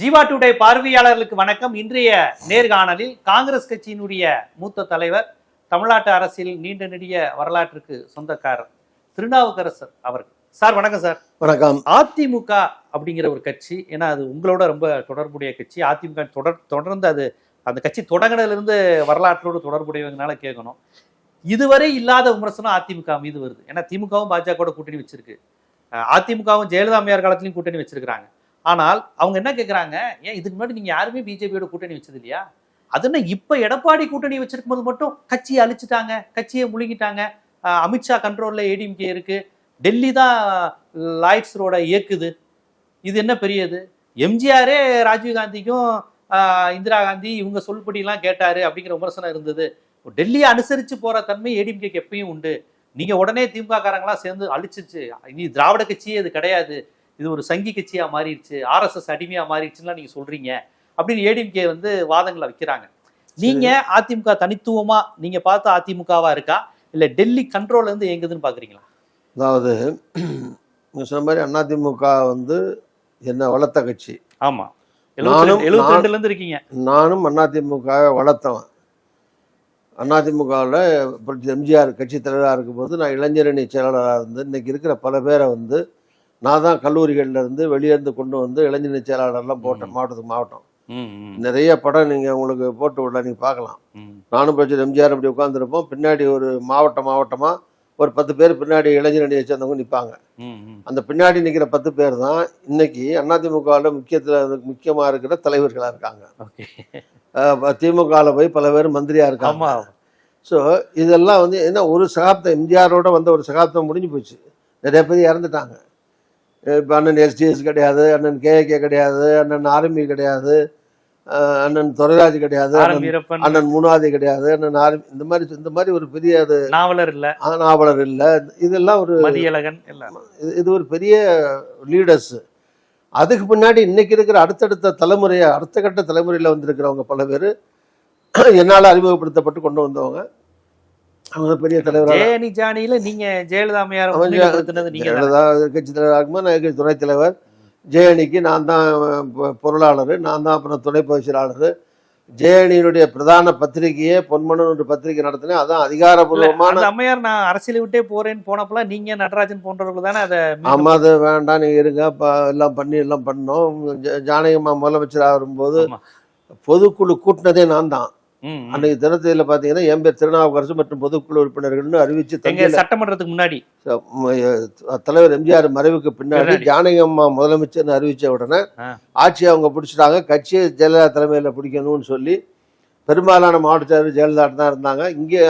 Jeeva today பார்வையாளர்களுக்கு வணக்கம். இன்றைய நேர்காணலில் காங்கிரஸ் கட்சியினுடைய மூத்த தலைவர், தமிழ்நாட்டு அரசியல் நீண்ட நெடிய வரலாற்றுக்கு சொந்தக்காரர் திருநாவுக்கரசர் அவர்கள். சார் வணக்கம். சார் வணக்கம். அதிமுக அப்படிங்கிற ஒரு கட்சி, ஏன்னா அது உங்களோட ரொம்ப தொடர்புடைய கட்சி. அதிமுக தொடர்ந்து அது அந்த கட்சி தொடங்கினதுலேருந்து வரலாற்றோடு தொடர்புடையவங்கனால கேட்கணும். இதுவரை இல்லாத விமர்சனம் அதிமுக மீது வருது. ஏன்னா திமுகவும் பாஜக கூட்டணி வச்சிருக்கு, அதிமுகவும் ஜெயலலிதா அம்மையார் காலத்திலையும் கூட்டணி வச்சிருக்கிறாங்க. ஆனால் அவங்க என்ன கேட்குறாங்க, ஏன் இதுக்கு முன்னாடி நீங்கள் யாருமே பிஜேபியோட கூட்டணி வச்சது இல்லையா? அதுன்னு இப்போ எடப்பாடி கூட்டணி வச்சிருக்கும் போது மட்டும் கட்சியை அழிச்சிட்டாங்க, கட்சியை முழுங்கிட்டாங்க. அமித்ஷா கண்ட்ரோலில் ஏடிஎம்கே இருக்கு, டெல்லி தான் லாய்ட்ஸ் ரோட இயக்குது. இது என்ன பெரியது? எம்ஜிஆரே ராஜீவ்காந்திக்கும் இந்திரா காந்தி இவங்க சொல்படியெல்லாம் கேட்டாரு அப்படிங்கிற விமர்சனம் இருந்தது. டெல்லியை அனுசரித்து போகிற தன்மை ஏடிஎம்கேக்கு எப்பயும் உண்டு. நீங்கள் உடனே திமுக காரங்களாம் சேர்ந்து அழிச்சிச்சு, இனி திராவிட கட்சியே இது கிடையாது, இது ஒரு சங்கி கட்சியா மாறிடுச்சு, ஆர்எஸ்எஸ் அடிமையா மாறிடுச்சுன்னா நீங்க சொல்றீங்க அப்படின்னு ஏடிஎம்கே வாதங்களை வைக்கிறாங்க. நீங்க அதிமுக தனித்துவமா நீங்க பார்த்த அதிமுகவா இருக்கா, இல்ல டெல்லி கண்ட்ரோல்ல இருந்து எங்குதுன்னு பாக்குறீங்களா? அதாவது நீங்க சொன்ன மாதிரி அதிமுக என்ன வளர்த்த கட்சி. ஆமா, 72ல இருந்து இருக்கீங்க. நானும் அதிமுக வளர்த்தவன். அதிமுகவில் எம்ஜிஆர் கட்சி தலைவராக இருக்கும்போது நான் இளைஞரணி செயலாளராக இருந்து இன்னைக்கு இருக்கிற பல பேரை நான் தான் கல்லூரிகள்ல இருந்து வெளியேருந்து கொண்டு வந்து இளைஞரணி செயலாளர்லாம் போட்டேன். மாவட்டம் நிறைய படம் நீங்க உங்களுக்கு போட்டு விடல, நீங்க பார்க்கலாம். நானும் படிச்சது எம்ஜிஆர் அப்படி உட்காந்துருப்போம், பின்னாடி ஒரு மாவட்டமா ஒரு 10 பேர் பின்னாடி இளைஞரணியை சேர்ந்தவங்க நிற்பாங்க. அந்த பின்னாடி நிற்கிற 10 பேர் தான் இன்னைக்கு அதிமுகவில் முக்கியமா இருக்கிற தலைவர்களா இருக்காங்க. திமுகவில் போய் பல பேர் மந்திரியா இருக்காங்க. ஸோ இதெல்லாம் என்ன ஒரு சகாப்தம், எம்ஜிஆரோட ஒரு சகாப்தம் முடிஞ்சு போச்சு. நிறைய பேர் இறந்துட்டாங்க. இப்போ அண்ணன் எஸ்டிஎஸ் கிடையாது, அண்ணன் கேஏகே கிடையாது, அண்ணன் ஆர்மி கிடையாது, அண்ணன் துரைராஜ் கிடையாது, அண்ணன் மூணாதி கிடையாது, அண்ணன் ஆர்மி இந்த மாதிரி ஒரு பெரிய நாவலர் இல்லை. இதெல்லாம் ஒரு இது ஒரு பெரிய லீடர்ஸ். அதுக்கு பின்னாடி இன்னைக்கு இருக்கிற அடுத்த கட்ட தலைமுறையில் வந்திருக்கிறவங்க பல பேர் என்னால் அறிமுகப்படுத்தப்பட்டு கொண்டு வந்தவங்க. அவங்க பெரிய தலைவர். நீங்க ஜெயலலிதா கட்சி தலைவராகும்போது நான் துணைத் தலைவர். ஜெயணிக்கு நான் தான் பொருளாளர், நான் தான் அப்புறம் துணை பொதுச் செயலாளர். ஜெயணியினுடைய பிரதான பத்திரிகையே பொன்மனு ஒரு பத்திரிகை நடத்தினேன். அதான் அதிகாரப்பூர்வமான அம்மையார். நான் அரசியலை விட்டே போறேன்னு போனப்பெல்லாம் நீங்க நடராஜன் போன்றவர்கள் தானே அதை. ஆமா, அது வேண்டாம் நீங்க இருங்க எல்லாம் பண்ணோம். ஜானகியம்மா முதலமைச்சர் ஆகும்போது பொதுக்குழு கூட்டினதே நான் தான். அன்னைக்கு தினத்தில பாத்தீங்கன்னா என் பேர் திருநாவுக்கரசு மற்றும் பொதுக்குழு உறுப்பினர்கள்னு அறிவிச்சு சட்டமன்றத்துக்கு முன்னாடி தலைவர் எம்ஜிஆர் மறைவுக்கு பின்னாடி ஜானகியம்மா முதலமைச்சர் அறிவிச்ச உடனே ஆட்சியை அவங்க பிடிச்சிட்டாங்க. கட்சியை ஜெயலலிதா தலைமையில பிடிக்கணும்னு சொல்லி பெரும்பாலான மாவட்ட செயலர் ஜெயலலிதா தான் இருந்தாங்க. இங்கே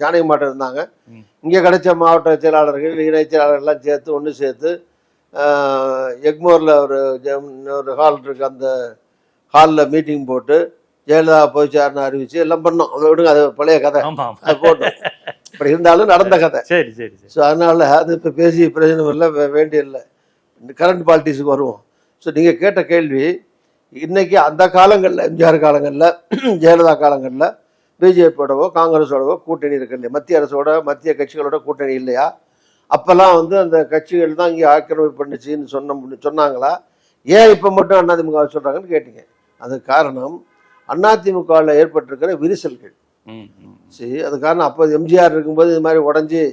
ஜானகியம்மாட்ட இருந்தாங்க. இங்கே கிடைச்ச மாவட்ட செயலாளர்கள் இணை செயலாளர்கள்லாம் சேர்த்து ஒன்று சேர்த்து எக்மோர்ல ஒரு ஹால் இருக்கு, அந்த ஹாலில் மீட்டிங் போட்டு ஜெயலலிதா போயிச்சாருன்னு அறிவிச்சு எல்லாம் பண்ணோம். அதை விடுங்க, அது பழைய கதை, அது போட்டோம். இப்படி இருந்தாலும் நடந்த கதை. சரி சரி. ஸோ அதனால அது இப்போ பேசி பிரயோஜனம் இல்லை, வேண்டியில்லை. கரண்ட் பாலிட்டிக்ஸுக்கு வருவோம். ஸோ நீங்கள் கேட்ட கேள்வி, இன்னைக்கு அந்த காலங்களில் எம்ஜிஆர் காலங்களில் ஜெயலலிதா காலங்களில் பிஜேபியோடவோ காங்கிரஸோடவோ கூட்டணி இருக்கு இல்லையா, மத்திய அரசோட மத்திய கட்சிகளோட கூட்டணி இல்லையா? அப்போல்லாம் அந்த கட்சிகள் தான் இங்கே ஆக்கிரமிப்பு பண்ணுச்சின்னு சொன்னாங்களா? ஏன் இப்போ மட்டும் அதிமுக சொல்கிறாங்கன்னு கேட்டீங்க. அது காரணம் அதிமுகவில் ஏற்பட்டிருக்கிற விரிசல்கள். சரி, அது காரணம் அப்போ எம்ஜிஆர் இருக்கும்போது இது மாதிரி உடஞ்சி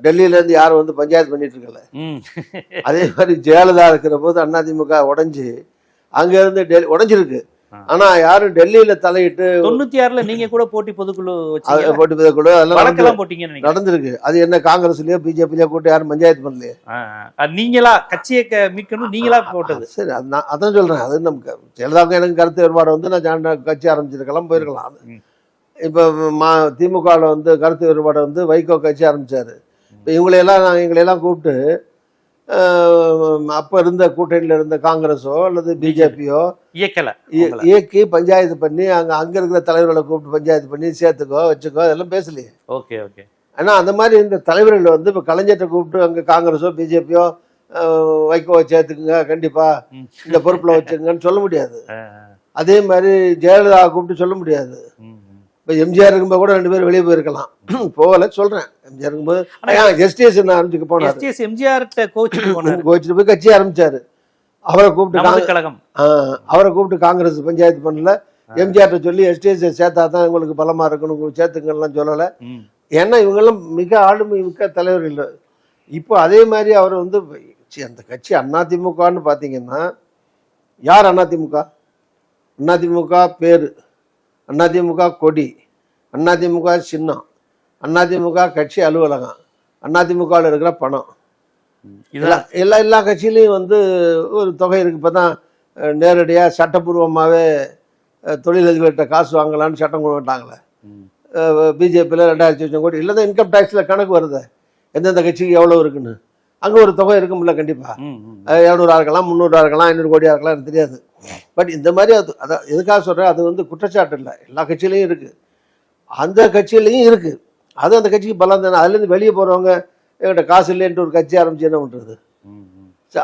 டெல்லியிலேருந்து யாரும் பஞ்சாயத்து பண்ணிட்டு இருக்கல. அதே மாதிரி ஜெயலலிதா இருக்கிற போது அதிமுக உடஞ்சி அங்கேருந்து உடஞ்சிருக்கு. ஆனா யாரும் டெல்லியில தலையிட்டு 96ல நீங்க கூட போட்டி பொதுக்குழு அதெல்லாம் நடந்திருக்கு. அது என்ன காங்கிரஸ்லயோ பிஜேபிலயோ கூட்டு யாரும் பஞ்சாயத்து பண்ணலையே. நீங்களா கட்சியை மீட்கணும், நீங்களா போட்டது. சரி, அதான் சொல்றேன். அது நமக்கு ஜெயலலிதாவுக்கு எனக்கு கருத்து வேறுபாடு நான் கட்சி ஆரம்பிச்சிருக்கலாம், போயிருக்கலாம். இப்ப திமுகவில் கருத்து வேறுபாடு வைகோ கட்சி ஆரம்பிச்சாரு. இப்ப எங்களையெல்லாம் கூப்பிட்டு அப்ப இருந்த கூட்டணியில இருந்த காங்கிரஸோ அல்லது பிஜேபியோ இயக்கி பஞ்சாயத்து பண்ணி அங்க இருக்கிற தலைவர்களை கூப்பிட்டு பஞ்சாயத்து பண்ணி சேர்த்துக்கோ வச்சுக்கோ அதெல்லாம் பேசலையே. Okay okay. ஆனா அந்த மாதிரி இந்த தலைவர்கள் இப்ப கலைஞர்கிட்ட கூப்பிட்டு அங்க காங்கிரஸோ பிஜேபியோ வைகோவை சேர்த்துக்குங்க, கண்டிப்பா இந்த பொறுப்புல வச்சுக்கங்கன்னு சொல்ல முடியாது. அதே மாதிரி ஜெயலலிதா கூப்பிட்டு சொல்ல முடியாது. இப்போ எம்ஜிஆர் இருக்கும்போது கூட 2 பேர் வெளியே போயிருக்கலாம், போகல சொல்றேன். எம்ஜிஆர் இருக்கும்போது எஸ்டிஎஸ் ஆரம்பிச்சுக்க போனார். எம்ஜிஆர் கோச்சிட்டு போய் கட்சி ஆரம்பிச்சாரு. அவரை கூப்பிட்டு நமது கழகம் அவரை கூப்பிட்டு காங்கிரஸ் பஞ்சாயத்து பண்ணல. எம்ஜிஆர்ட்ட சொல்லி எஸ்டிஎஸ் சேர்த்தா தான் உங்களுக்கு பலமா இருக்கணும், சேர்த்துங்கலாம் சொல்லலை. ஏன்னா இவங்கெல்லாம் மிக ஆளுமை மிக்க தலைவர் இல்லை. இப்போ அதே மாதிரி அவர் வந்து அந்த கட்சி அதிமுகன்னு பார்த்தீங்கன்னா யார் அதிமுக? அதிமுக பேரு, அதிமுக கொடி, அதிமுக சின்னம், அதிமுக கட்சி அலுவலகம், அதிமுகவில் இருக்கிற பணம், எல்லா கட்சியிலையும் வந்து ஒரு தொகை இருக்கு. இப்போ தான் நேரடியாக சட்டப்பூர்வமாகவே தொழிலதிபர்கிட்ட காசு வாங்கலான்னு சட்டம் கொண்டு வந்துட்டாங்களே. பிஜேபியில் 2000 கோடி இல்லை தான் இன்கம் டேக்ஸில் கணக்கு வருது எந்தெந்த கட்சிக்கு எவ்வளோ இருக்குன்னு. அங்கே ஒரு தொகை இருக்கும்ல கண்டிப்பாக. 200 இருக்கலாம், 300 இருக்கலாம், 500 கோடியாக இருக்கலாம், எனக்கு தெரியாது. பட் இந்த மாதிரி அதான் எதுக்காக சொல்கிறேன், அது வந்து குற்றச்சாட்டு இல்லை, எல்லா கட்சியிலையும் இருக்குது, அந்த கட்சியிலையும் இருக்குது. அது அந்த கட்சிக்கு பலம் தானே. அதுலேருந்து வெளியே போகிறவங்க என்கிட்ட காசு இல்லைன்ட்டு ஒரு கட்சி ஆரம்பிச்சு என்ன பண்ணுறது?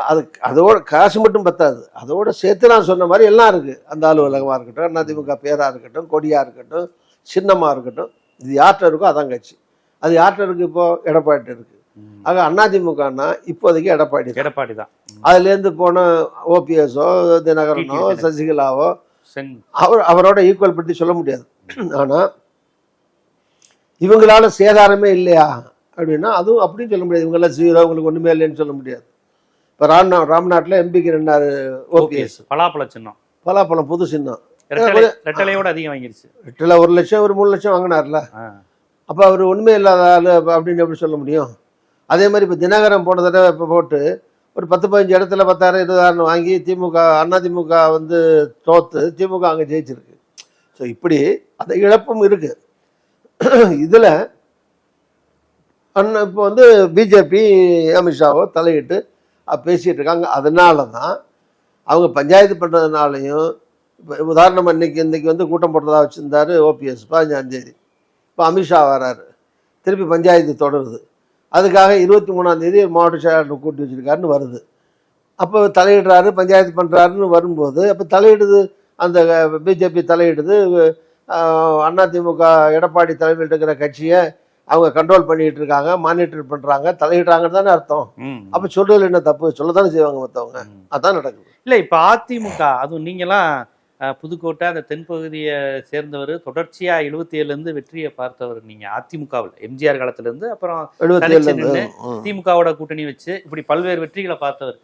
அது அதோட காசு மட்டும் பத்தாது, அதோட சேர்த்து நான் சொன்ன மாதிரி எல்லாம் இருக்குது. அந்த அலுவலகமாக இருக்கட்டும், அதிமுக பேராக இருக்கட்டும், கொடியாக இருக்கட்டும், சின்னமாக இருக்கட்டும், இது யார்கிட்ட இருக்கோ அதான் கட்சி. அது யார்கிட்ட இருக்குது? இப்போ எடப்பாடி இருக்குது. ஆக அதிமுகனா இப்போதைக்கு எடப்பாடி தான். அதுலேருந்து போன ஓபிஎஸோ தினகரனோ சசிகலாவோ அவரோட ஈக்குவல் பற்றி சொல்ல முடியாது. ஆனால் இவங்களால சேதாரமே இல்லையா அப்படின்னா அதுவும் அப்படின்னு சொல்ல முடியாது. இவங்கெல்லாம் ஜீரோ, இவங்களுக்கு ஒன்றுமே இல்லைன்னு சொல்ல முடியாது. இப்போ ராம்நாட்டில் எம்பிக்கு 2 ஓபிஎஸ், பலாப்பழ சின்னம், பலாப்பழம் புது சின்னம், ரெட்டலையோட அதிகம் வாங்கிருச்சு. ரெட்டலை 1 லட்சம் ஒரு 3 லட்சம் வாங்கினார்ல. அப்போ அவர் ஒன்றுமே இல்லாத ஆள் அப்படின்னு எப்படி சொல்ல முடியும்? அதே மாதிரி இப்போ தினகரன் போன தடவை இப்போ போட்டு ஒரு 10-15 இடத்துல 10,000 20,000 வாங்கி திமுக அதிமுக வந்து தோத்து திமுக அங்கே ஜெயிச்சிருக்கு. ஸோ இப்படி அந்த இழப்பும் இருக்கு. இதில் இப்போ வந்து பிஜேபி அமித்ஷாவோ தலையிட்டு பேசிகிட்டு இருக்காங்க. அதனால தான் அவங்க பஞ்சாயத்து பண்ணுறதுனாலையும் இப்போ உதாரணமாக இன்னைக்கு வந்து கூட்டம் போட்டதாக வச்சுருந்தாரு ஓபிஎஸ் 15ஆம் தேதி. இப்போ அமித்ஷா வராரு, திருப்பி பஞ்சாயத்து தொடருது. அதுக்காக 23ஆம் தேதி மாவட்ட செயலாளர் கூட்டி வச்சிருக்காருன்னு வருது. அப்போ தலையிடுறாரு, பஞ்சாயத்து பண்ணுறாருன்னு வரும்போது அப்போ தலையிடுது, அந்த பிஜேபி தலையிடுது, அதிமுக எடப்பாடி தலைமையில் இருக்கிற கட்சியை அவங்க கண்ட்ரோல் பண்ணிட்டு இருக்காங்க, மானிட்டர் பண்ணுறாங்க, தலையிடுறாங்கன்னு தானே அர்த்தம். அப்போ சொல்றதுல என்ன தப்பு? சொல்லத்தானே செய்வாங்க மற்றவங்க. அதான் நடக்குது. இல்லை இப்போ அதிமுக, அதுவும் நீங்களாம் புதுக்கோட்டை அந்த தென்பகுதியை சேர்ந்தவர், தொடர்ச்சியா 77லேருந்து வெற்றியை பார்த்தவர் நீங்க அதிமுகவில். எம்ஜிஆர் காலத்திலேருந்து அப்புறம் திமுகவோட கூட்டணி வச்சு இப்படி பல்வேறு வெற்றிகளை பார்த்தவர்.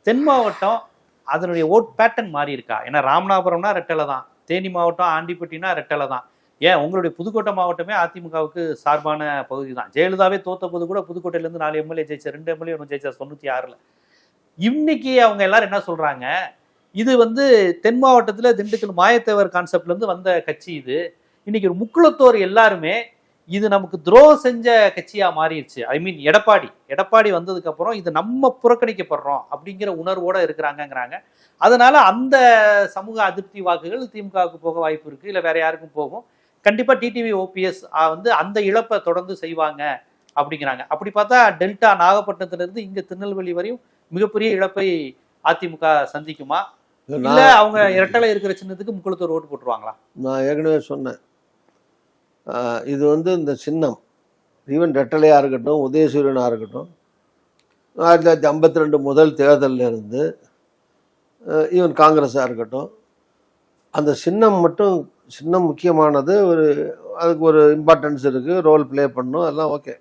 தென் மாவட்டம் அதனுடைய ஓட் பேட்டர்ன் மாறி இருக்கா? ஏன்னா ராமநாதபுரம்னா ரெட்டலை தான், தேனி மாவட்டம் ஆண்டிப்பட்டினா ரெட்டலை தான், ஏன் உங்களுடைய புதுக்கோட்டை மாவட்டமே அதிமுகவுக்கு சார்பான பகுதி தான். ஜெயலலிதாவே தோத்த போது கூட புதுக்கோட்டையிலேருந்து 4 எம்எல்ஏ ஜெயிச்சார், 2 எம்எல்ஏ ஒன்று ஜெயிச்சார் 96ல். இன்னைக்கு அவங்க எல்லாரும் என்ன சொல்றாங்க, இது வந்து தென் மாவட்டத்தில் திண்டுக்கல் மாயத்தேவர் கான்செப்ட்லேருந்து வந்த கட்சி இது. இன்னைக்கு ஒரு முக்குளத்தோர் எல்லாருமே இது நமக்கு துரோகம் செஞ்ச கட்சியா மாறிடுச்சு. ஐ மீன் எடப்பாடி வந்ததுக்கு அப்புறம் இது நம்ம புறக்கணிக்கப்படுறோம் அப்படிங்கிற உணர்வோட இருக்கிறாங்கிறாங்க. அதனால அந்த சமூக அதிருப்தி வாக்குகள் திமுகவுக்கு போக வாய்ப்பு இருக்கு, இல்லை வேற யாருக்கும் போகும். கண்டிப்பா டிடிவி ஓபிஎஸ் வந்து அந்த இழப்பை தொடர்ந்து செய்வாங்க அப்படிங்கிறாங்க. அப்படி பார்த்தா டெல்டா நாகப்பட்டினத்திலிருந்து இங்க திருநெல்வேலி வரையும் மிகப்பெரிய இழப்பை அதிமுக சந்திக்குமா, இல்ல அவங்க இரட்டலை இருக்கிற சின்னத்துக்கு முக்குளத்தூர் ஓட்டு போட்டுருவாங்களா? நான் ஏற்கனவே சொன்னேன், இது வந்து இந்த சின்னம் ஈவன் ரெட்டலையாக இருக்கட்டும், உதயசூரியனாக இருக்கட்டும், 1952 முதல் தேர்தலில் இருந்து ஈவன் காங்கிரஸாக இருக்கட்டும், அந்த சின்னம் மட்டும் சின்னம் முக்கியமானது. அதுக்கு ஒரு இம்பார்ட்டன்ஸ் இருக்குது, ரோல் ப்ளே பண்ணணும், அதெல்லாம் ஓகே.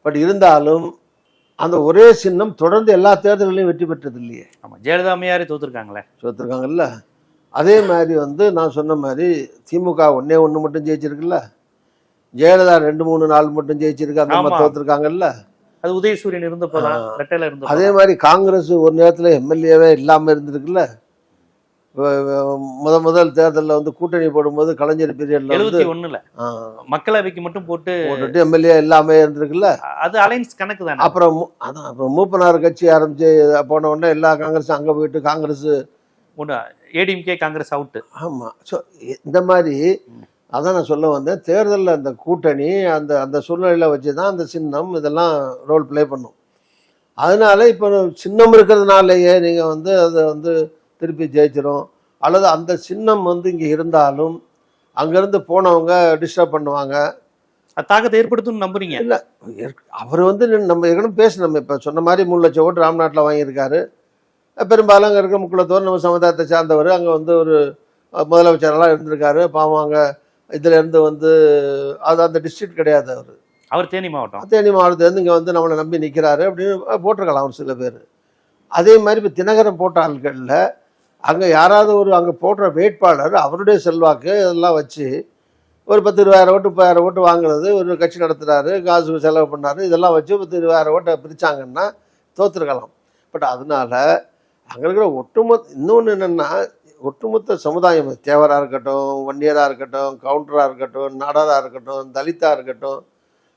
பட் இருந்தாலும் அந்த ஒரே சின்னம் தொடர்ந்து எல்லா தேர்தல்களையும் வெற்றி பெற்றது இல்லையே. ஆமாம், ஜெயலலிதா அம்மையாரே தோத்துருக்காங்கல்ல. அதே மாதிரி வந்து நான் சொன்ன மாதிரி திமுக 1 மட்டும் ஜெயிச்சிருக்குல்ல, ஜெயலலிதா 2, 3, 4 மட்டும் ஜெயிச்சிருக்கு, அந்த மாதிரி தோத்துருக்காங்கல்ல. அது உதயசூரியன் இருந்தப்போ. அதே மாதிரி காங்கிரஸ் ஒரு நேரத்தில் எம்எல்ஏவே இல்லாமல் இருந்திருக்குல்ல. முதல் தேர்தலில் வந்து கூட்டணி போடும்போது கலைஞர் பீரியட்ல 71ல் மக்களவைக்கு மட்டும் போட்டுட்டு எம்எல்ஏ இல்லாம இருந்திருக்குல்ல. அது அலைன்ஸ் கணக்கு தான். அப்புறம் மூப்பனார் கட்சி ஆரம்பிச்சு போன உடனே எல்லா காங்கிரஸும் அங்க போயிட்டு காங்கிரஸ் ஏடிஎம்கே காங்கிரஸ் அவுட். ஆமா, ஸோ இந்த மாதிரி அதான் நான் சொல்ல வந்தேன். தேர்தலில் அந்த கூட்டணி அந்த சூழ்நிலையில வச்சுதான் அந்த சின்னம் இதெல்லாம் ரோல் பிளே பண்ணும். அதனால இப்போ சின்னம் இருக்கிறதுனாலயே நீங்க வந்து அதை வந்து திருப்பி ஜெயிச்சிரும், அல்லது அந்த சின்னம் வந்து இங்கே இருந்தாலும் அங்கேருந்து போனவங்க டிஸ்டர்ப் பண்ணுவாங்க, தாக்கத்தை ஏற்படுத்தும் நம்புறீங்க? இல்லை, அவர் வந்து நம்ம ஏற்கனவே நம்ம இப்போ சொன்ன மாதிரி 3 லட்சம் ஓட்டு ராம்நாட்டில் வாங்கியிருக்காரு. பெரும்பாலும் அங்கே இருக்கிற முக்குளத்தோர் நம்ம சமுதாயத்தை சார்ந்தவர், அங்கே வந்து ஒரு முதலமைச்சரெல்லாம் இருந்திருக்காரு. பாவம் அங்கே இதுலேருந்து வந்து அது அந்த டிஸ்ட்ரிக்ட் கிடையாது, அவர் தேனி மாவட்டம், தேனி மாவட்டத்துலேருந்து இங்கே வந்து நம்மளை நம்பி நிற்கிறாரு அப்படின்னு போட்டிருக்கலாம் ஒரு சில பேர். அதே மாதிரி இப்போ தினகரன் போட்ட ஆட்களில் அங்கே யாராவது ஒரு அங்கே போடுற வேட்பாளர் அவருடைய செல்வாக்கு இதெல்லாம் வச்சு ஒரு 10,000-20,000 ஓட்டு 30,000 ஓட்டு வாங்குறது, ஒரு கட்சி நடத்துகிறாரு, காசு செலவு பண்ணார், இதெல்லாம் வச்சு 10,000-20,000 ஓட்டை பிரித்தாங்கன்னா தோற்றுருக்கலாம். பட் அதனால அங்கே இருக்கிற இன்னொன்று என்னென்னா ஒட்டுமொத்த சமுதாயம், தேவராக இருக்கட்டும், வன்னியராக இருக்கட்டும், கவுண்டராக இருக்கட்டும், நாடாராக இருக்கட்டும், தலித்தாக இருக்கட்டும்,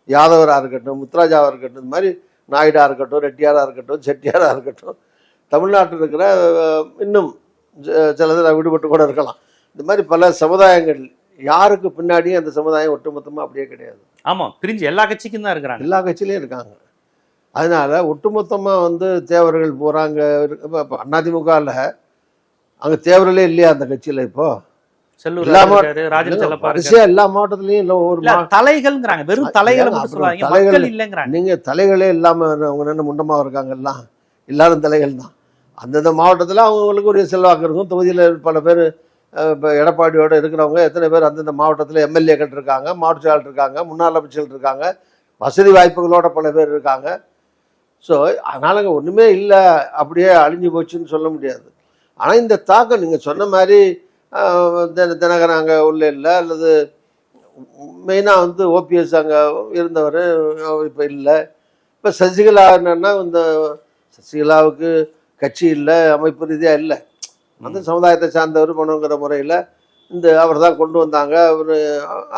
யாதவராக இருக்கட்டும், முத்துராஜாவாக இருக்கட்டும், இந்த மாதிரி நாயுடாக இருக்கட்டும், ரெட்டியாராக இருக்கட்டும், செட்டியாராக இருக்கட்டும், தமிழ்நாட்டில் இருக்கிற இன்னும் சிலது விடுபட்டு கூட இருக்கலாம். இந்த மாதிரி பல சமுதாயங்கள், யாருக்கு பின்னாடியும் அந்த சமுதாயம் ஒட்டுமொத்தமாக அப்படியே கிடையாது. ஆமாம், பிரிஞ்சு எல்லா கட்சிக்கும் தான் இருக்கிறாங்க, எல்லா கட்சியிலையும் இருக்காங்க. அதனால ஒட்டுமொத்தமாக வந்து தேவர்கள் போகிறாங்க. இப்போ அதிமுகவில் அங்கே தேவர்களே இல்லையா அந்த கட்சியில்? இப்போ எல்லா மாவட்டத்திலையும் இல்லை, ஒரு தலைகள்ங்கிறாங்க, வெறும் தலைகள் இல்லைங்கிறாங்க. நீங்கள் தலைகளே இல்லாமல் அவங்க என்ன முண்டமாக இருக்காங்க, எல்லாம் எல்லாரும் தலைகள் தான். அந்தந்த மாவட்டத்தில் அவங்களுக்கு ஒரு செல்வாக்கு இருக்கும். தொகுதியில் பல பேர் இப்போ எடப்பாடியோடு இருக்கிறவங்க எத்தனை பேர் அந்தந்த மாவட்டத்தில் எம்எல்ஏக்கள் இருக்காங்க, மாவட்ட செயலாளர் இருக்காங்க, முன்னாள் அமைச்சர்கள் இருக்காங்க, வசதி வாய்ப்புகளோட பல பேர் இருக்காங்க. ஸோ அதனால் அங்கே ஒன்றுமே இல்லை, அப்படியே அழிஞ்சு போச்சுன்னு சொல்ல முடியாது. ஆனால் இந்த தாக்கம் நீங்கள் சொன்ன மாதிரி தினகரன் அங்கே உள்ள இல்லை, அல்லது மெயினாக வந்து ஓபிஎஸ் அங்கே இருந்தவர் இப்போ இல்லை. இப்போ சசிகலா என்னன்னா, இந்த சசிகலாவுக்கு கட்சி இல்லை, அமைப்பு ரீதியாக இல்லை, அந்த சமுதாயத்தை சார்ந்தவர் பண்ணுங்கிற முறையில் இந்த அவர் தான் கொண்டு வந்தாங்க.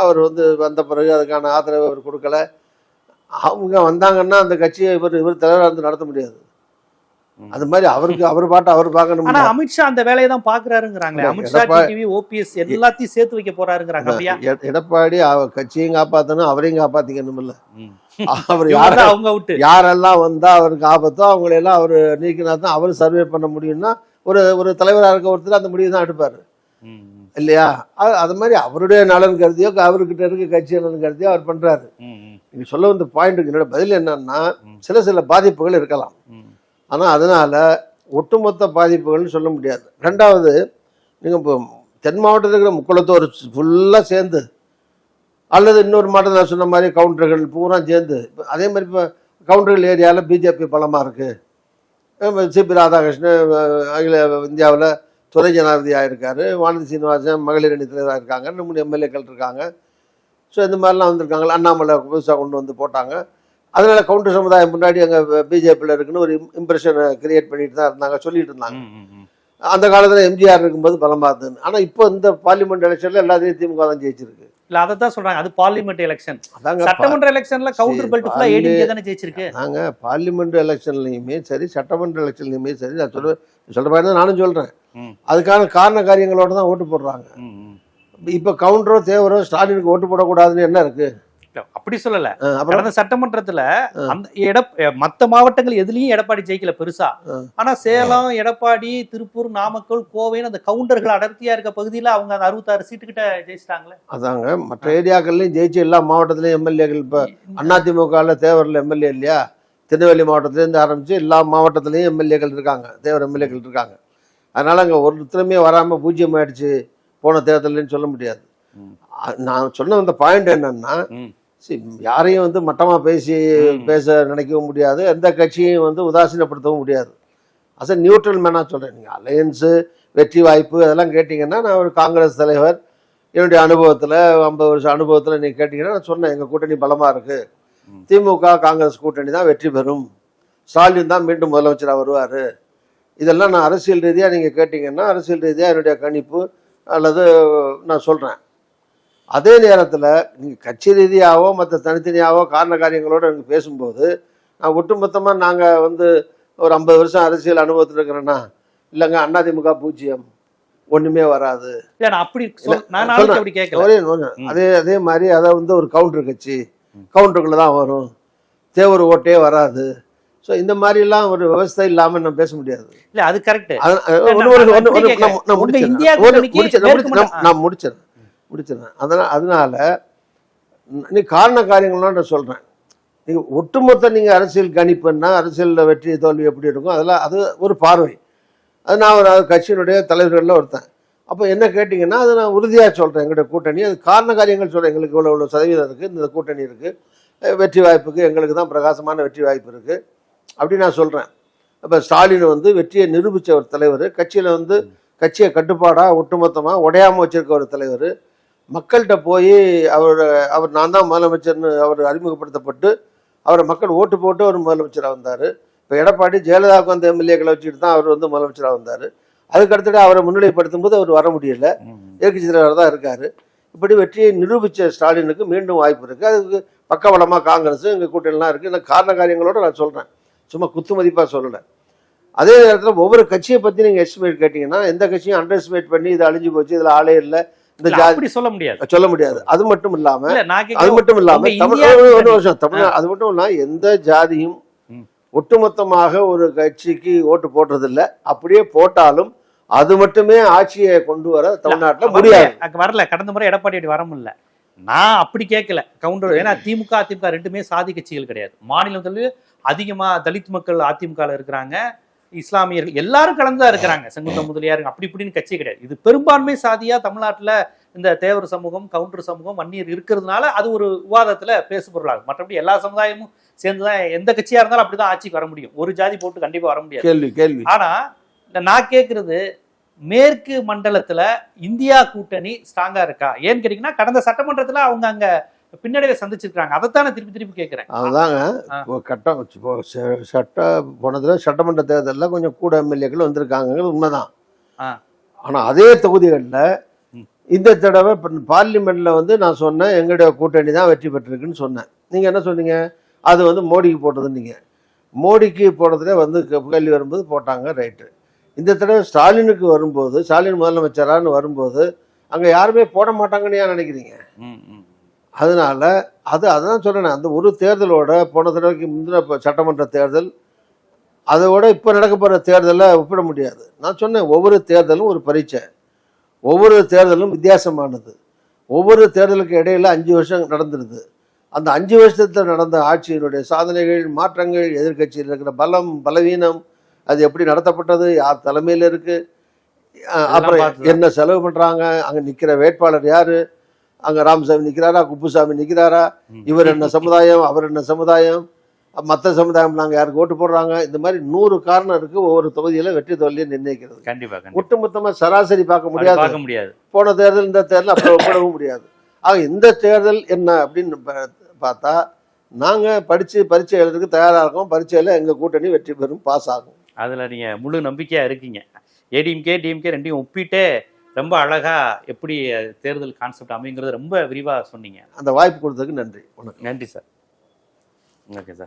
அவர் வந்து வந்த பிறகு அதுக்கான ஆதரவு அவர் கொடுக்கல. அவங்க வந்தாங்கன்னா அந்த கட்சியை இவர் தலைவராக இருந்து நடத்த முடியாது. அது மாதிரி அவருக்கு அவர் பாட்டு அவர் பார்க்கணும். ஆனா அமித்ஷா அந்த வேலையை தான் பாக்குறாருங்கிறாங்களே, அமித்ஷா டிவி ஓபிஎஸ் எல்லாத்தையும் சேர்த்து வைக்க போறாருங்கிறாங்க. எடப்பாடி கட்சியும் காப்பாற்றணும், அவரையும் காப்பாத்திக்கணும் இல்ல. அவர் அவங்க விட்டு யாரெல்லாம் வந்தா அவருக்கு ஆபத்தோ அவங்களெல்லாம் அவர் நீக்கினா தான் அவர் சர்வே பண்ண முடியும்னா ஒரு தலைவராக இருக்க ஒருத்தர் அந்த முடிவு தான் எடுப்பாரு இல்லையா? அது மாதிரி அவருடைய நலன் கருதியோ அவர்கிட்ட இருக்க கட்சி நலன் கருதியோ அவர் பண்றாரு. நீங்க சொல்ல வந்த பாயிண்ட்டுக்கு என்னோட பதில் என்னன்னா, சில பாதிப்புகள் இருக்கலாம், ஆனா அதனால ஒட்டுமொத்த பாதிப்புகள்னு சொல்ல முடியாது. ரெண்டாவது, நீங்க இப்போ தென் மாவட்டத்தில் இருக்கிற முக்குளத்தோர் ஃபுல்லா சேர்ந்து, அல்லது இன்னொரு மாவட்டம் நான் சொன்ன மாதிரி கவுண்டர்கள் பூரா சேர்ந்து, அதே மாதிரி இப்போ கவுண்டர்கள் ஏரியாவில் பிஜேபி பலமாக இருக்குது. சிபி ராதாகிருஷ்ணன் அகில இந்தியாவில் துணை ஜனாதிபதியாக இருக்கார், வானதி சீனிவாசன் மகளிர் அணி தலைவராக இருக்காங்க, 3 எம்எல்ஏக்கள் இருக்காங்க. ஸோ இந்த மாதிரிலாம் வந்திருக்காங்களா, அண்ணாமலை புதுசாக கொண்டு வந்து போட்டாங்க. அதனால் கவுண்டர் சமுதாயம் முன்னாடி அங்கே பிஜேபியில் இருக்குன்னு ஒரு இம்ப்ரெஷனை கிரியேட் பண்ணிட்டு தான் இருந்தாங்க, சொல்லிட்டு இருந்தாங்க. அந்த காலத்தில் எம்ஜிஆர் இருக்கும்போது பலமாக இருந்தது. ஆனால் இப்போ இந்த பார்லிமெண்ட் எலெக்ஷனில் எல்லாத்தையும் திமுக தான் ஜெயிச்சிருக்கு. இல்ல அததான் சொல்றாங்க, அது பார்லிமெண்ட் எலெக்ஷன். சட்டமன்ற எலெக்ஷன்ல கவுண்டர் பெல்ட் ஃபுல்லா ஏடிஎம்கே தான ஜெயிச்சிருக்கு. நாங்க பார்லிமெண்ட் எலெக்ஷன்லயுமே சரி, சட்டமன்ற எலெக்ஷன்லயுமே சரி, நான் சொல்ற மாதிரி நானும் சொல்றேன், அதுக்கான காரண காரியங்களோட தான் ஓட்டு போடுறாங்க. இப்ப கவுண்டரோ தேவரோ ஸ்டாலினுக்கு ஓட்டு போடக்கூடாதுன்னு என்ன இருக்கு? அப்படி சொல்லல. கடந்த சட்டமன்றத்துல அந்த மத்த மாவட்டங்கள் எதுலயும் எடப்பாடி ஜெயிக்கல பெருசா. ஆனா சேலம், எடப்பாடி, திருப்பூர், நாமக்கல், கோவைன்னு அந்த கவுண்டர்கள் அடர்த்தியா இருக்க பகுதியில அவங்க அந்த 66 சீட்டு கிட்ட ஜெயிச்சிட்டாங்களே. அதாங்க, மற்ற ஏரியாக்கள்லயும் ஜெயிச்சு எல்லா மாவட்டத்திலயும் எம்எல்ஏக்கள். இப்ப அதிமுக தேவரில் எம்எல்ஏ இல்லையா, திருநெல்வேலி மாவட்டத்திலேருந்து ஆரம்பிச்சு எல்லா மாவட்டத்திலையும் எம்எல்ஏக்கள் இருக்காங்க, தேவர் எம்எல்ஏக்கள் இருக்காங்க. அதனால அங்க ஒருத்தருமே வராம 0 ஆயிடுச்சு போன தேர்தல்னு சொல்ல முடியாது. நான் சொன்ன அந்த பாயிண்ட் என்னன்னா, யாரையும் வந்து மட்டமா பேச நினைக்கவும் முடியாது, எந்த கட்சியையும் உதாசீனப்படுத்தவும் முடியாது. அஸ் அ நியூட்ரல் மேனா சொல்றேன். நீங்க அலையன்ஸு, வெற்றி வாய்ப்பு அதெல்லாம் கேட்டீங்கன்னா, நான் ஒரு காங்கிரஸ் தலைவர், என்னுடைய அனுபவத்துல 50 வருஷம் அனுபவத்துல நீங்க கேட்டீங்கன்னா நான் சொன்னேன், எங்க கூட்டணி பலமா இருக்கு, திமுக காங்கிரஸ் கூட்டணி தான் வெற்றி பெறும், ஸ்டாலின் தான் மீண்டும் முதலமைச்சராக வருவாரு. இதெல்லாம் நான் அரசியல் ரீதியா நீங்க கேட்டீங்கன்னா, அரசியல் ரீதியா என்னுடைய கணிப்பு அல்லது நான் சொல்றேன். அதே நேரத்தில் நீங்கள் கட்சி ரீதியாகவோ மற்ற தனித்தனியாகவோ காரண காரியங்களோடு எனக்கு பேசும்போது, நான் ஒட்டுமொத்தமாக நாங்கள் ஒரு 50 வருஷம் அரசியல் அனுபவத்தில் இருக்கிறேன்னா, இல்லைங்க அதிமுக 0 ஒன்றுமே வராது. அதே மாதிரி அதை ஒரு கவுண்டர் கட்சி, கவுண்டருக்குள்ள தான் வரும், தேவர் ஓட்டே வராது. ஸோ இந்த மாதிரிலாம் ஒரு விவசாய இல்லாமல் நம்ம பேச முடியாது. இல்லை, அது கரெக்ட். நான் முடிச்சிடறேன். அதனால நீ காரண காரியங்கள்லாம் நான் சொல்றேன். நீங்க ஒட்டுமொத்த நீங்க அரசியல் கணிப்புன்னா அரசியல் வெற்றி தோல்வி எப்படி இருக்கும், அதெல்லாம் அது ஒரு பார்வை. அது நான் ஒரு கட்சியினுடைய தலைவர்களில் ஒருத்தன். அப்போ என்ன கேட்டிங்கன்னா அது நான் உறுதியாக சொல்கிறேன். எங்களுடைய கூட்டணி அது காரண காரியங்கள் சொல்கிறேன். எங்களுக்கு இவ்வளோ சதவீதம் இருக்குது, இந்த கூட்டணி இருக்குது, வெற்றி வாய்ப்புக்கு எங்களுக்கு தான் பிரகாசமான வெற்றி வாய்ப்பு இருக்குது அப்படி நான் சொல்கிறேன். அப்போ ஸ்டாலின் வந்து வெற்றியை நிரூபித்த ஒரு தலைவர், கட்சியில் வந்து கட்சியை கட்டுப்பாடாக ஒட்டுமொத்தமாக உடையாமல் வச்சிருக்க ஒரு தலைவர், மக்கள்கிட்ட போய் அவர் நான் தான் முதலமைச்சர்னு அவர் அறிமுகப்படுத்தப்பட்டு அவரை மக்கள் ஓட்டு போட்டு அவர் முதலமைச்சராக வந்தார். இப்போ எடப்பாடி ஜெயலலிதாவுக்கு வந்து எம்எல்ஏக்களை வச்சுட்டு தான் அவர் வந்து முதலமைச்சராக வந்தார். அதுக்கு அடுத்தது அவரை முன்னிலைப்படுத்தும் போது அவர் வர முடியல, எதிர்க்கட்சி தலைவர் தான் இருக்கார். இப்படி வெற்றியை நிரூபித்த ஸ்டாலினுக்கு மீண்டும் வாய்ப்பு இருக்குது. அதுக்கு பக்கபலமாக காங்கிரஸ் எங்கள் கூட்டணிலாம் இருக்குது. இந்த காரண காரியங்களோடு நான் சொல்கிறேன், சும்மா குத்து மதிப்பாக சொல்லலை. அதே நேரத்தில் ஒவ்வொரு கட்சியை பற்றி நீங்கள் எஸ்டிமேட் கேட்டிங்கன்னா எந்த கட்சியும் அண்டர் எஸ்டிமேட் பண்ணி இது அழிஞ்சு போச்சு, இதில் ஆளே இல்லை, இந்த ஜாதி சொல்ல முடியாது. அது மட்டும் இல்லாமல் அது மட்டும் இல்லாமல் எந்த ஜாதியும் ஒட்டுமொத்தமாக ஒரு கட்சிக்கு ஓட்டு போடுறதில்லை. அப்படியே போட்டாலும் அது மட்டுமே ஆட்சியை கொண்டு வர தமிழ்நாட்டில் முடியாது. வரல, கடந்த முறை எடப்பாடி வர முடியல. நான் அப்படி கேட்கல கவுண்டர். ஏன்னா திமுக அதிமுக ரெண்டுமே சாதி கட்சிகள் கிடையாது. மாநிலத்தில் அதிகமா தலித் மக்கள் அதிமுக இருக்கிறாங்க, இஸ்லாமியர்கள் எல்லாரும் கலந்துதான் இருக்கிறாங்க, செங்குந்த முதலியார் அப்படி இப்படின்னு கட்சி கிடையாது. இது பெரும்பான்மை சாதியா தமிழ்நாட்டில் இந்த தேவர் சமூகம், கவுண்டர் சமூகம், வன்னியர் இருக்கிறதுனால அது ஒரு விவாதத்துல பேசுபொருளாகும். மற்றபடி எல்லா சமுதாயமும் சேர்ந்துதான் எந்த கட்சியா இருந்தாலும் அப்படிதான் ஆட்சிக்கு வர முடியும். ஒரு ஜாதி போட்டு கண்டிப்பா வர முடியாது. கேள்வி. ஆனா நான் கேட்கறது, மேற்கு மண்டலத்துல இந்தியா கூட்டணி ஸ்ட்ராங்கா இருக்கா? ஏன்னு கேட்டீங்கன்னா கடந்த சட்டமன்றத்துல அவங்க அங்க பின்னடைவை சந்திச்சிருக்காங்க. அதைத்தானே திருப்பி கேட்கிறேன். அதுதாங்க போனதுல சட்டமன்ற தேர்தலில் கொஞ்சம் கூட எம்எல்ஏக்கள் வந்திருக்காங்க, உண்மைதான். ஆனா அதே தொகுதிகளில் இந்த தடவை பார்லிமெண்ட்ல வந்து நான் சொன்னேன் எங்களுடைய கூட்டணி தான் வெற்றி பெற்றிருக்குன்னு சொன்னேன். நீங்க என்ன சொன்னீங்க? அது வந்து மோடிக்கு போட்டதுன்னீங்க. மோடிக்கு போடுறதுல வந்து கேள்வி வரும்போது போட்டாங்க, ரைட்டு. இந்த தடவை ஸ்டாலினுக்கு வரும்போது, ஸ்டாலின் முதலமைச்சரான்னு வரும்போது அங்க யாருமே போட மாட்டாங்கன்னு ஏன் நினைக்கிறீங்க? அதனால அதான் சொல்றேன். அந்த ஒரு தேர்தலோட போன தடவைக்கு முந்தின சட்டமன்ற தேர்தல் அதோட இப்போ நடக்க போகிற தேர்தலை ஒப்பிட முடியாது. நான் சொன்னேன் ஒவ்வொரு தேர்தலும் ஒரு பரீட்சை, ஒவ்வொரு தேர்தலும் வித்தியாசமானது. ஒவ்வொரு தேர்தலுக்கு இடையில 5 வருஷம் நடந்துருது. அந்த 5 வருஷத்தில் நடந்த ஆட்சியினுடைய சாதனைகள், மாற்றங்கள், எதிர்கட்சியில் இருக்கிற பலம், பலவீனம், அது எப்படி நடத்தப்பட்டது, யார் தலைமையில் இருக்கு, அப்புறம் என்ன செலவு பண்றாங்க, அங்க நிக்கிற வேட்பாளர் யாரு, அங்க ராமசாமி நிக்கிறாரா, குப்புசாமி நிக்கிறாரா, இவர் என்ன சமுதாயம், அவர் என்ன சமுதாயம், மற்ற சமுதாயம் நாங்க யாருக்கு ஓட்டு போடுறாங்க, இந்த மாதிரி 100 காரணம் இருக்கு. ஒவ்வொரு தொகுதியில வெற்றி தோல்வியை நிர்ணயிக்கிறது. கண்டிப்பா ஒட்டுமொத்தமா சராசரி பார்க்க முடியாது. போன தேர்தல் இந்த தேர்தல் அப்புறம் ஒப்பிடவும் முடியாது. ஆக இந்த தேர்தல் என்ன அப்படின்னு பார்த்தா நாங்க பரீட்சை எழுதுறதுக்கு தயாரா இருக்கோம். பரீட்சையில எங்க கூட்டணி வெற்றி பெறும், பாஸ் ஆகும். அதுல நீங்க முழு நம்பிக்கையா இருக்கீங்க. ஏடிஎம்கே டிஎம்கே ரெண்டையும் ஒப்பிட்டே ரொம்ப அழகா எப்படி தேர்தல் கான்செப்ட் அமைங்கிறது ரொம்ப விரிவா சொன்னீங்க. அந்த வாய்ப்பு கொடுத்ததுக்கு நன்றி. நன்றி சார். Okay sir.